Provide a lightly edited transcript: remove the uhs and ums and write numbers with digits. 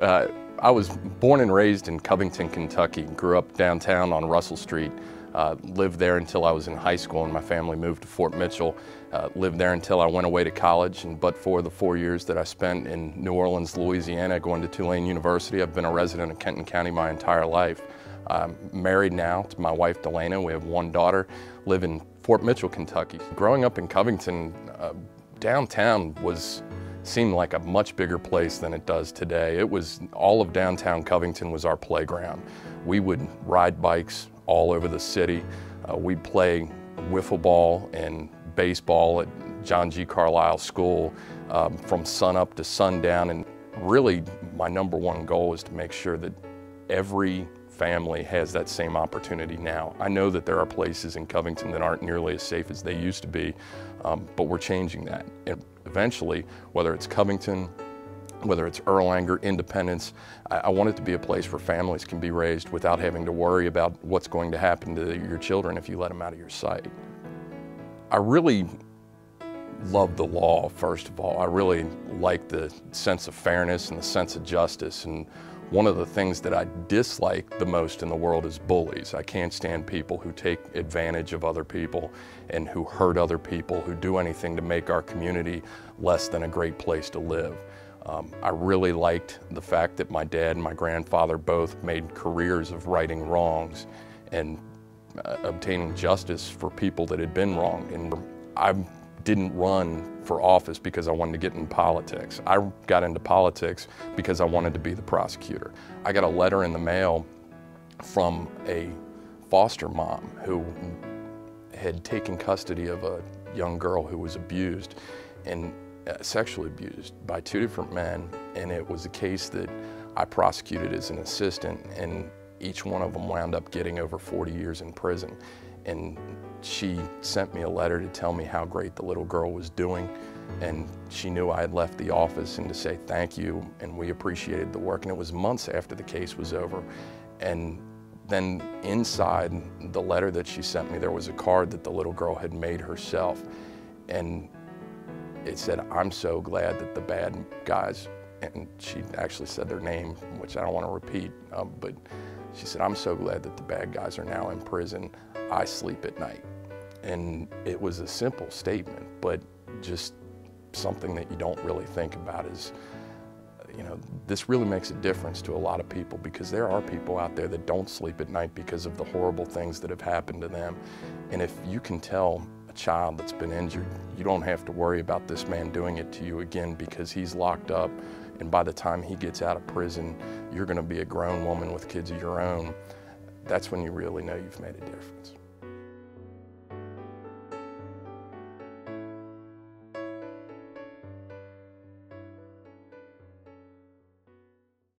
I was born and raised in Covington, Kentucky. Grew up downtown on Russell Street. Lived there until I was in high school and my family moved to Fort Mitchell. Lived there until I went away to college, but for the 4 years that I spent in New Orleans, Louisiana, going to Tulane University, I've been a resident of Kenton County my entire life. I'm married now to my wife, Delana. We have one daughter, live in Fort Mitchell, Kentucky. Growing up in Covington, downtown seemed like a much bigger place than it does today. It was, all of downtown Covington was our playground. We would ride bikes all over the city. We'd play wiffle ball and baseball at John G. Carlisle School from sunup to sundown. And really, my number one goal is to make sure that every family has that same opportunity now. I know that there are places in Covington that aren't nearly as safe as they used to be, but we're changing that. And eventually, whether it's Covington, whether it's Erlanger, Independence, I want it to be a place where families can be raised without having to worry about what's going to happen to your children if you let them out of your sight. I really love the law, first of all. I really like the sense of fairness and the sense of justice. And one of the things that I dislike the most in the world is bullies. I can't stand people who take advantage of other people and who hurt other people, who do anything to make our community less than a great place to live. I really liked the fact that my dad and my grandfather both made careers of righting wrongs and obtaining justice for people that had been wronged. And I didn't run for office because I wanted to get into politics. I got into politics because I wanted to be the prosecutor. I got a letter in the mail from a foster mom who had taken custody of a young girl who was abused and sexually abused by two different men, and it was a case that I prosecuted as an assistant, and each one of them wound up getting over 40 years in prison. And she sent me a letter to tell me how great the little girl was doing, and she knew I had left the office, and to say thank you, and we appreciated the work. And it was months after the case was over. And then inside the letter that she sent me, there was a card that the little girl had made herself, and it said, "I'm so glad that the bad guys," and she actually said their name, which I don't want to repeat, but she said, "I'm so glad that the bad guys are now in prison. I sleep at night." And it was a simple statement, but just something that you don't really think about is, you know, this really makes a difference to a lot of people, because there are people out there that don't sleep at night because of the horrible things that have happened to them. And if you can tell a child that's been injured, you don't have to worry about this man doing it to you again because he's locked up, and by the time he gets out of prison, you're going to be a grown woman with kids of your own, that's when you really know you've made a difference.